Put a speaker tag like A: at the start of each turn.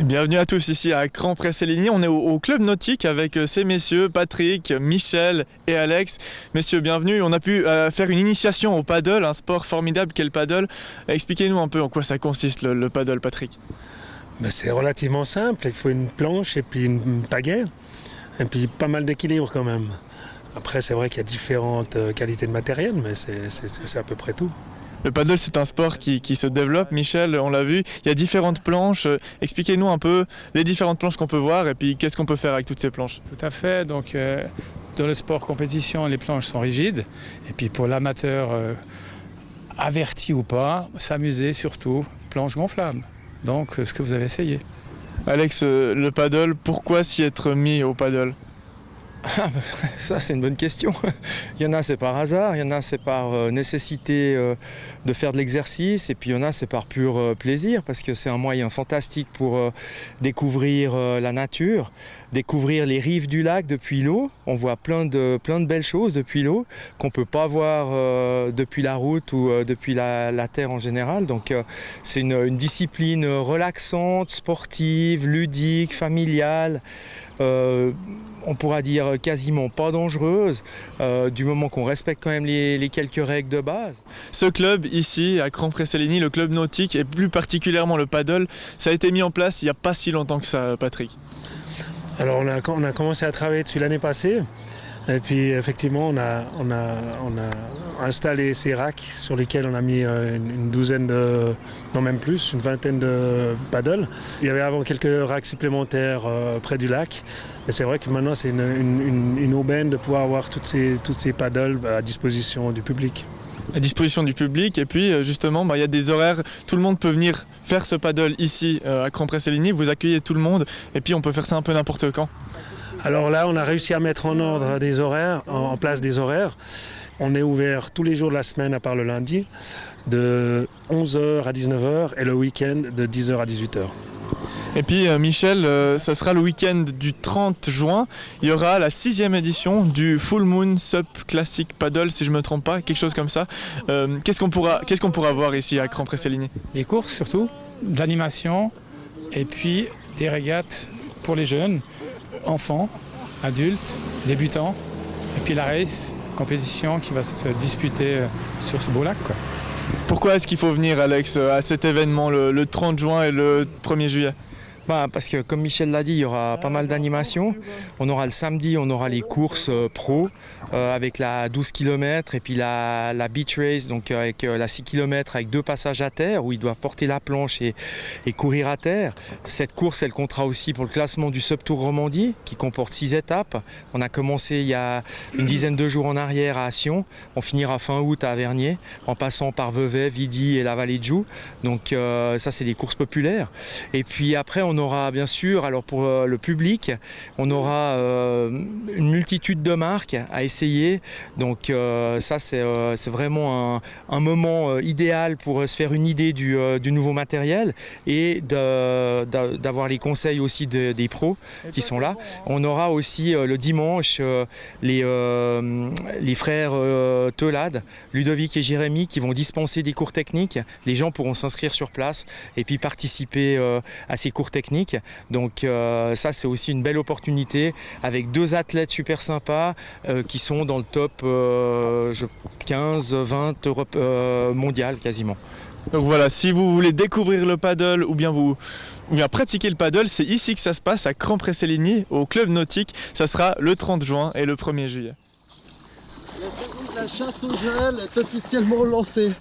A: Bienvenue à tous ici à Cran-Près-Séligny. On est au club nautique avec ces messieurs, Patrick, Michel et Alex. Messieurs, bienvenue. On a pu faire une initiation au paddle, un sport formidable qu'est le paddle. Expliquez-nous un peu en quoi ça consiste le paddle, Patrick.
B: C'est relativement simple. Il faut une planche et puis une pagaie. Et puis pas mal d'équilibre quand même. Après, c'est vrai qu'il y a différentes qualités de matériel, mais c'est à peu près tout.
A: Le paddle, c'est un sport qui se développe. Michel, on l'a vu, il y a différentes planches. Expliquez-nous un peu les différentes planches qu'on peut voir et puis qu'est-ce qu'on peut faire avec toutes ces planches.
C: Tout à fait. Donc, dans le sport compétition, les planches sont rigides. Et puis pour l'amateur averti ou pas, s'amuser surtout, planche gonflable. Donc, ce que vous avez essayé.
A: Alex, le paddle, pourquoi s'y être mis au paddle ?
D: Ça, c'est une bonne question. Il y en a, c'est par hasard, il y en a, c'est par nécessité de faire de l'exercice, et puis il y en a, c'est par pur plaisir, parce que c'est un moyen fantastique pour découvrir la nature, découvrir les rives du lac depuis l'eau. On voit plein de belles choses depuis l'eau qu'on ne peut pas voir depuis la route ou depuis la terre en général. Donc c'est une discipline relaxante, sportive, ludique, familiale. On pourra dire quasiment pas dangereuse, du moment qu'on respecte quand même les quelques règles de base.
A: Ce club ici, à Cran-Près-Séligny, le club nautique, et plus particulièrement le paddle, ça a été mis en place il n'y a pas si longtemps que ça, Patrick.
B: Alors on a commencé à travailler dessus l'année passée. Et puis effectivement, on a installé ces racks sur lesquels on a mis une douzaine non même plus, une vingtaine de paddles. Il y avait avant quelques racks supplémentaires près du lac. Mais c'est vrai que maintenant, c'est une aubaine de pouvoir avoir toutes ces paddles à disposition du public.
A: À disposition du public, et puis justement il y a des horaires, tout le monde peut venir faire ce paddle ici à Cran-Près-Séligny, vous accueillez tout le monde et puis on peut faire ça un peu n'importe quand.
B: Alors là, on a réussi à mettre en ordre des horaires, en place des horaires. On est ouvert tous les jours de la semaine à part le lundi, de 11h à 19h et le week-end de 10h à 18h.
A: Et puis Michel, ça sera le week-end du 30 juin, il y aura la 6e édition du Full Moon Sup Classic Paddle, si je ne me trompe pas, quelque chose comme ça. Qu'est-ce qu'on pourra voir ici à Cran-Près-Séligny ?
C: Les courses surtout, de l'animation, et puis des régates pour les jeunes, enfants, adultes, débutants, et puis la race, compétition qui va se disputer sur ce beau lac, quoi.
A: Pourquoi est-ce qu'il faut venir, Alex, à cet événement le 30 juin et le 1er juillet ?
D: Parce que comme Michel l'a dit, il y aura pas mal d'animations. On aura le samedi, on aura les courses pro avec la 12 km et puis la beach race, donc avec la 6 km avec 2 passages à terre où ils doivent porter la planche et courir à terre. Cette course, elle comptera aussi pour le classement du Subtour Romandie qui comporte 6 étapes. On a commencé il y a une dizaine de jours en arrière à Sion. On finira fin août à Avernier en passant par Vevey, Vidy et la vallée de Joux. Donc ça, c'est des courses populaires. Et puis après, on aura bien sûr, alors pour le public, on aura une multitude de marques à essayer. Donc ça, c'est vraiment un moment idéal pour se faire une idée du nouveau matériel et d'avoir les conseils aussi des pros qui sont là. On aura aussi le dimanche les frères Teulade, Ludovic et Jérémy qui vont dispenser des cours techniques. Les gens pourront s'inscrire sur place et puis participer à ces cours techniques. Donc ça, c'est aussi une belle opportunité avec 2 athlètes super sympas qui sont dans le top 15-20 mondial quasiment.
A: Donc voilà, si vous voulez découvrir le paddle ou bien pratiquer le paddle, c'est ici que ça se passe à Cran-Près-Séligny au club nautique. Ça sera le 30 juin et le 1er juillet.
E: La saison de la chasse aux Joël est officiellement lancée.